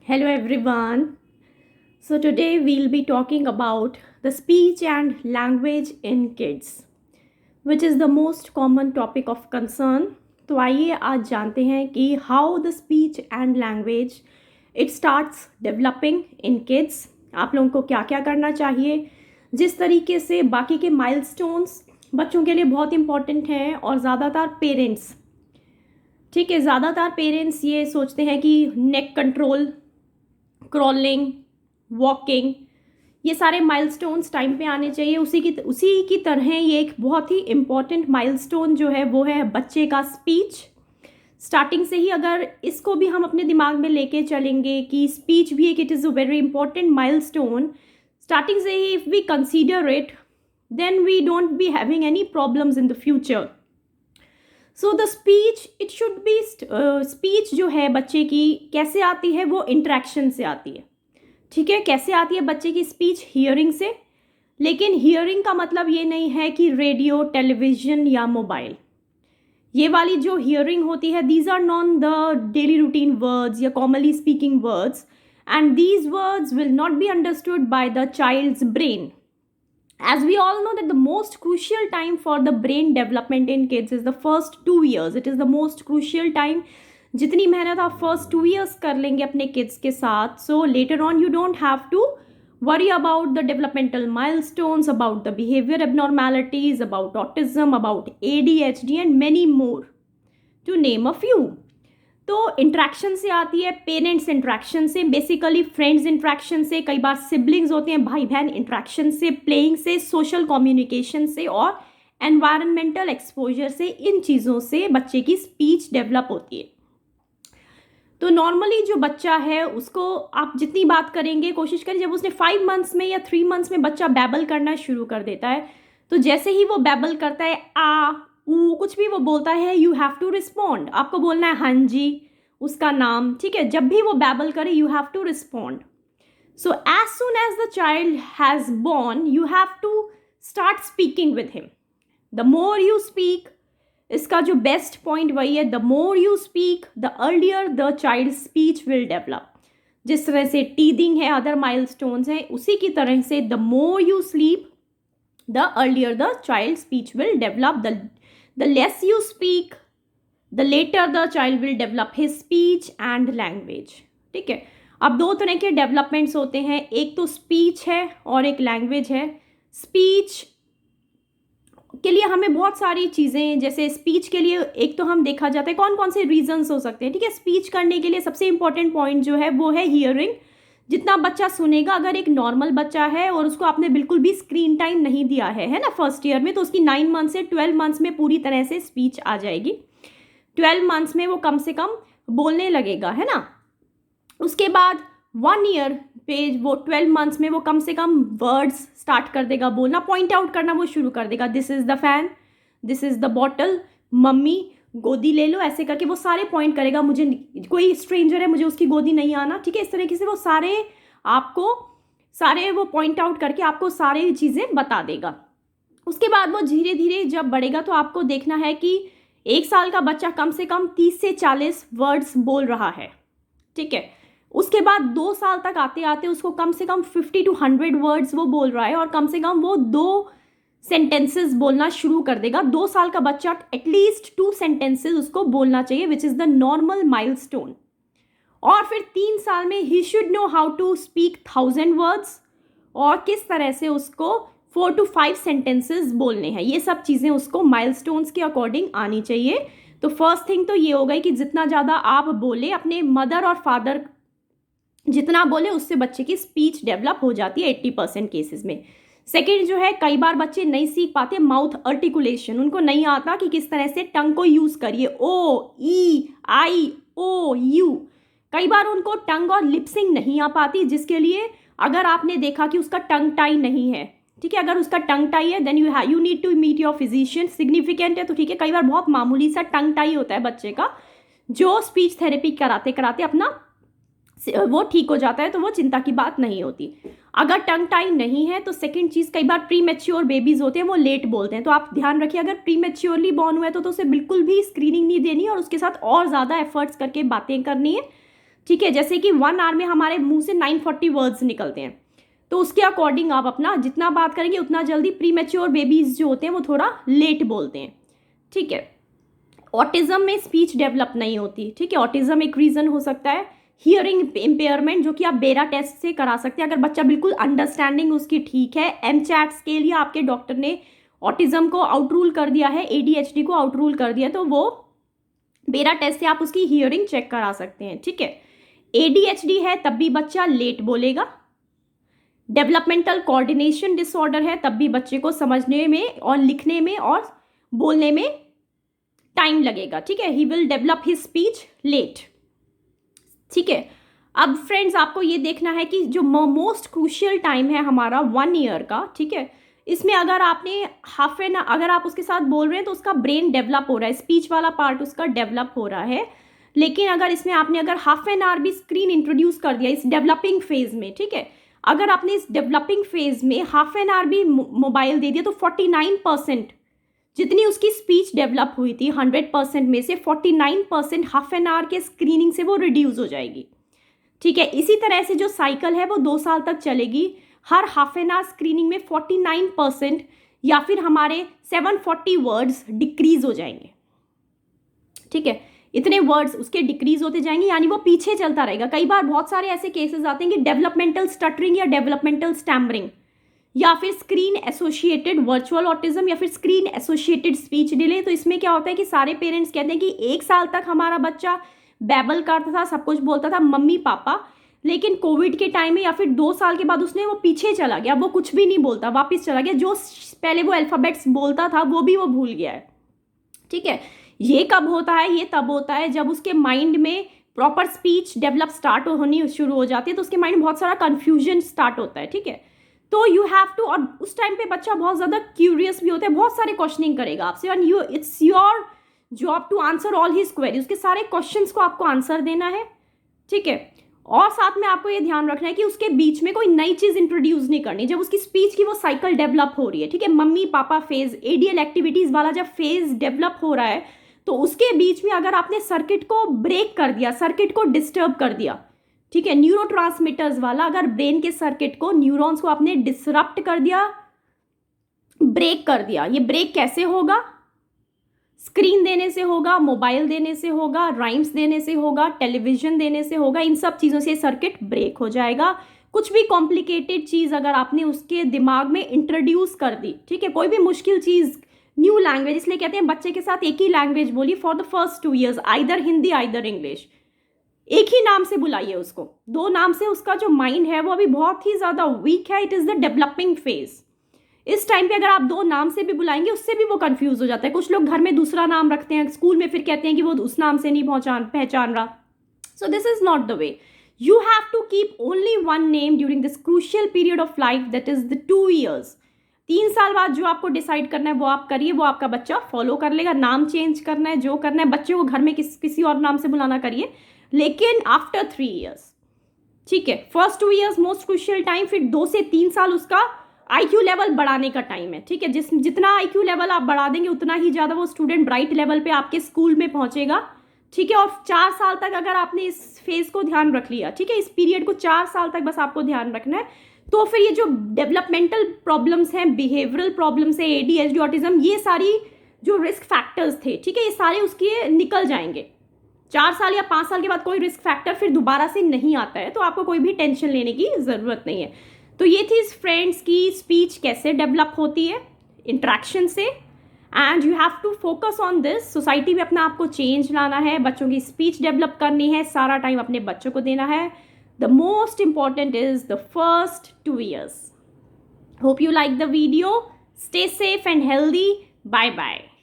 Hello everyone. So today we'll be talking about the speech and language in kids, which is the most common topic of concern. तो आइए आज जानते हैं कि how the speech and language it starts developing in kids. आप लोगों को क्या क्या करना चाहिए, जिस तरीके से बाकी के माइलस्टोन्स बच्चों के लिए बहुत इंपॉर्टेंट हैं और ज़्यादातर पेरेंट्स, ठीक है, ज़्यादातर पेरेंट्स ये सोचते हैं कि नेक कंट्रोल, क्रॉलिंग, वॉकिंग, ये सारे माइलस्टोन्स टाइम पे आने चाहिए। उसी की तरह ये एक बहुत ही इम्पॉर्टेंट माइलस्टोन जो है वो है बच्चे का स्पीच। स्टार्टिंग से ही अगर इसको भी हम अपने दिमाग में लेके चलेंगे कि स्पीच भी एक it is a very important milestone, starting से ही if we consider it then we don't be having any problems in the future. So the speech it should be, speech जो है बच्चे की कैसे आती है, वो इंट्रैक्शन से आती है। ठीक है, कैसे आती है बच्चे की स्पीच? हियरिंग से। लेकिन हियरिंग का मतलब ये नहीं है कि रेडियो, टेलीविज़न या मोबाइल। ये वाली जो हियरिंग होती है, these are non the daily routine words या commonly speaking words, and these words will not be understood by the child's brain. As we all know that the most crucial time for the brain development in kids is the first 2 years. It is the most crucial time. जितनी मेहनत आप first 2 years कर लेंगे अपने kids के साथ, so later on you don't have to worry about the developmental milestones, about the behavior abnormalities, about autism, about ADHD and many more, to name a few. तो interaction से आती है, parents interaction से, basically friends interaction से, कई बार siblings होते हैं भाई बहन इंट्रैक्शन से, प्लेइंग से, सोशल कम्युनिकेशन से और एनवायरमेंटल एक्सपोजर से। इन चीज़ों से बच्चे की स्पीच डेवलप होती है। तो नॉर्मली जो बच्चा है उसको आप जितनी बात करेंगे, कोशिश करें जब उसने 5 months में या 3 months में बच्चा बैबल करना शुरू कर देता है, तो जैसे ही वो बैबल करता है, आ ऊ कुछ भी वो बोलता है, यू हैव टू रिस्पॉन्ड। आपको बोलना है हाँ जी, उसका नाम, ठीक है। जब भी वो बैबल करे you have to respond. So as soon as the child has born you have to start speaking with him. The more you speak, इसका जो बेस्ट पॉइंट वही है, the more you speak the earlier the child speech will develop. जिस तरह से teething है, other milestones हैं, उसी की तरह से the more you sleep the earlier the child speech will develop. The less you speak, the later the child will develop his speech and language. ठीक है, अब 2 तरह के डेवलपमेंट्स होते हैं, एक तो स्पीच है और एक लैंग्वेज है। स्पीच के लिए हमें बहुत सारी चीज़ें, जैसे स्पीच के लिए एक तो हम देखा जाता है कौन कौन से रीजंस हो सकते हैं। ठीक है, स्पीच करने के लिए सबसे इंपॉर्टेंट पॉइंट जो है वो है हियरिंग। जितना बच्चा सुनेगा, अगर एक नॉर्मल बच्चा है और उसको आपने बिल्कुल भी स्क्रीन टाइम नहीं दिया है ना फर्स्ट ईयर में, तो उसकी 9 months से 12 months में पूरी तरह से स्पीच आ जाएगी। 12 months में वो कम से कम बोलने लगेगा, है ना। उसके बाद 1 year पे वो 12 months में वो कम से कम वर्ड्स स्टार्ट कर देगा बोलना, पॉइंट आउट करना वो शुरू कर देगा। This is the fan, this is the bottle, mummy गोदी ले लो, ऐसे करके वो सारे पॉइंट करेगा। मुझे कोई स्ट्रेंजर है, मुझे उसकी गोदी नहीं आना, ठीक है। इस तरीके से वो सारे वो पॉइंट आउट करके आपको सारे चीज़ें बता देगा। उसके बाद वो धीरे धीरे जब बढ़ेगा तो आपको देखना है कि 1 साल का बच्चा कम से कम 30 से 40 वर्ड्स बोल रहा है, ठीक है। उसके बाद 2 साल तक आते आते उसको कम से कम 50 to 100 वर्ड्स वो बोल रहा है और कम से कम वो 2 सेंटेंसेस बोलना शुरू कर देगा। 2 साल का बच्चा एटलीस्ट 2 सेंटेंसेस उसको बोलना चाहिए, which is the normal milestone. और फिर 3 साल में ही should know how to speak 1000 words और किस तरह से उसको 4 to 5 सेंटेंसेस बोलने हैं। ये सब चीज़ें उसको माइलस्टोन्स के अकॉर्डिंग आनी चाहिए। तो फर्स्ट थिंग तो ये हो गई कि जितना ज़्यादा आप बोले, अपने मदर और फादर जितना बोले, उससे बच्चे की स्पीच डेवलप हो जाती है 80% केसेस में। सेकेंड जो है, कई बार बच्चे नहीं सीख पाते माउथ आर्टिकुलेशन, उनको नहीं आता कि किस तरह से टंग को यूज़ करिए, ओ ई आई ओ यू। कई बार उनको टंग और लिपसिंग नहीं आ पाती, जिसके लिए अगर आपने देखा कि उसका टंग टाई नहीं है, ठीक है, अगर उसका टंग टाई है then you need to meet your physician. Significant है तो ठीक है, कई बार बहुत मामूली सा टंग टाई होता है बच्चे का, जो स्पीच थेरेपी कराते कराते अपना वो ठीक हो जाता है, तो वो चिंता की बात नहीं होती। अगर टंग टाई नहीं है तो सेकंड चीज़, कई बार प्री मैच्योर बेबीज़ होते हैं वो लेट बोलते हैं, तो आप ध्यान रखिए अगर प्री मैच्योरली बॉर्न हुआ है तो उसे बिल्कुल भी स्क्रीनिंग नहीं देनी और उसके साथ और ज़्यादा एफर्ट्स करके बातें करनी है, ठीक है, जैसे कि 1 आवर में हमारे मुंह से 940 वर्ड्स निकलते हैं, तो उसके अकॉर्डिंग आप अपना जितना बात करेंगे उतना जल्दी। प्री मैच्योर बेबीज जो होते हैं वो थोड़ा लेट बोलते हैं, ठीक है। ऑटिज्म में स्पीच डेवलप नहीं होती, ठीक है। ऑटिज्म एक रीज़न हो सकता है। हियरिंग इम्पेयरमेंट, जो कि आप बेरा टेस्ट से करा सकते हैं, अगर बच्चा बिल्कुल अंडरस्टैंडिंग उसकी ठीक है। एमचैट स्केल या आपके डॉक्टर ने ऑटिज्म को आउटरूल कर दिया है, ADHD को आउटरूल कर दिया, तो वो बेरा टेस्ट से आप उसकी हियरिंग चेक करा सकते हैं, ठीक है। ADHD है तब भी बच्चा लेट बोलेगा। डेवलपमेंटल कोऑर्डिनेशन डिसऑर्डर है तब भी बच्चे को समझने में और लिखने में और बोलने में टाइम लगेगा, ठीक है। He will develop his speech late, ठीक है। अब फ्रेंड्स, आपको ये देखना है कि जो मोस्ट क्रूशियल टाइम है हमारा 1 ईयर का, ठीक है, इसमें अगर आपने हाफ एन अगर आप उसके साथ बोल रहे हैं तो उसका ब्रेन डेवलप हो रहा है, स्पीच वाला पार्ट उसका डेवलप हो रहा है। लेकिन अगर इसमें आपने अगर हाफ एन आवर भी स्क्रीन इंट्रोड्यूस कर दिया इस डेवलपिंग फेज में, ठीक है, अगर आपने इस डेवलपिंग फेज में हाफ एन आवर भी मोबाइल दे दिया तो 49% जितनी उसकी स्पीच डेवलप हुई थी 100% में से 49% हाफ एन आवर के स्क्रीनिंग से वो रिड्यूस हो जाएगी, ठीक है। इसी तरह से जो साइकिल है वो 2 साल तक चलेगी। हर हाफ एन आवर स्क्रीनिंग में 49% या फिर हमारे 740 वर्ड्स डिक्रीज हो जाएंगे, ठीक है। इतने वर्ड्स उसके डिक्रीज होते जाएंगे, यानी वो पीछे चलता रहेगा। कई बार बहुत सारे ऐसे केसेस आते हैं कि डेवलपमेंटल स्टटरिंग या डेवलपमेंटल स्टैमरिंग या फिर स्क्रीन एसोसिएटेड वर्चुअल ऑटिज्म या फिर स्क्रीन एसोसिएटेड स्पीच डिले। तो इसमें क्या होता है कि सारे पेरेंट्स कहते हैं कि 1 साल तक हमारा बच्चा बैबल करता था, सब कुछ बोलता था मम्मी पापा, लेकिन कोविड के टाइम में या फिर 2 साल के बाद उसने वो पीछे चला गया, वो कुछ भी नहीं बोलता, वापस चला गया। जो पहले वो अल्फ़ाबेट्स बोलता था वो भी वो भूल गया है, ठीक है। ये कब होता है? ये तब होता है जब उसके माइंड में प्रॉपर स्पीच डेवलप स्टार्ट होनी शुरू हो जाती है, तो उसके माइंड में बहुत सारा कन्फ्यूजन स्टार्ट होता है, ठीक है। तो यू हैव टू, और उस टाइम पे बच्चा बहुत ज़्यादा क्यूरियस भी होता है, बहुत सारे क्वेश्चनिंग करेगा आपसे, and you it's your job to answer all his query. उसके सारे क्वेश्चंस को आपको आंसर देना है, ठीक है। और साथ में आपको ये ध्यान रखना है कि उसके बीच में कोई नई चीज़ इंट्रोड्यूस नहीं करनी जब उसकी स्पीच की वो साइकिल डेवलप हो रही है, ठीक है। Mummy papa phase, ADL activities वाला जब फेज डेवलप हो रहा है तो उसके बीच में अगर आपने सर्किट को ब्रेक कर दिया, सर्किट को डिस्टर्ब कर दिया, ठीक है, न्यूरोट्रांसमीटर्स वाला अगर ब्रेन के सर्किट को, न्यूरॉन्स को आपने डिसरप्ट कर दिया, ब्रेक कर दिया। ये ब्रेक कैसे होगा? स्क्रीन देने से होगा, मोबाइल देने से होगा, राइम्स देने से होगा, टेलीविजन देने से होगा। इन सब चीज़ों से सर्किट ब्रेक हो जाएगा। कुछ भी कॉम्प्लिकेटेड चीज़ अगर आपने उसके दिमाग में इंट्रोड्यूस कर दी, ठीक है, कोई भी मुश्किल चीज़, न्यू लैंग्वेज, इसलिए कहते हैं बच्चे के साथ एक ही लैंग्वेज बोलिए for the first 2 years, either Hindi either English. एक ही नाम से बुलाइए उसको, 2 नाम से उसका जो माइंड है वो अभी बहुत ही ज़्यादा वीक है। It is the developing phase. इस टाइम पे अगर आप 2 नाम से भी बुलाएंगे उससे भी वो कंफ्यूज हो जाता है। कुछ लोग घर में दूसरा नाम रखते हैं, स्कूल में फिर कहते हैं कि वो उस नाम से नहीं पहचान रहा। So this is not the way. You have to keep only 1 name during this crucial period of life, that is the 2 years। 3 साल बाद जो आपको डिसाइड करना है वो आप करिए, वो आपका बच्चा फॉलो कर लेगा। नाम चेंज करना है, जो करना है, बच्चे को घर में किसी और नाम से बुलाना करिए, लेकिन आफ्टर 3 years, ठीक है। First 2 years most crucial time, फिर 2 से 3 साल उसका IQ लेवल बढ़ाने का टाइम है, ठीक है। जितना IQ लेवल आप बढ़ा देंगे उतना ही ज़्यादा वो स्टूडेंट ब्राइट लेवल पे आपके स्कूल में पहुंचेगा, ठीक है। और 4 साल तक अगर आपने इस फेज को ध्यान रख लिया, ठीक है, इस पीरियड को 4 साल तक बस आपको ध्यान रखना है, तो फिर ये जो डेवलपमेंटल प्रॉब्लम्स हैं, बिहेवियरल प्रॉब्लम्स है, ADHD ऑटिज्म, ये सारी जो रिस्क फैक्टर्स थे, ठीक है, ये सारे उसके निकल जाएंगे। 4 साल या 5 साल के बाद कोई रिस्क फैक्टर फिर दोबारा से नहीं आता है, तो आपको कोई भी टेंशन लेने की ज़रूरत नहीं है। तो ये थी फ्रेंड्स की स्पीच कैसे डेवलप होती है इंट्रैक्शन से, and you have to focus on this. Society में अपना आपको चेंज लाना है, बच्चों की स्पीच डेवलप करनी है, सारा टाइम अपने बच्चों को देना है। The most important is the first 2 years. Hope you like the video. Stay safe and healthy. Bye bye.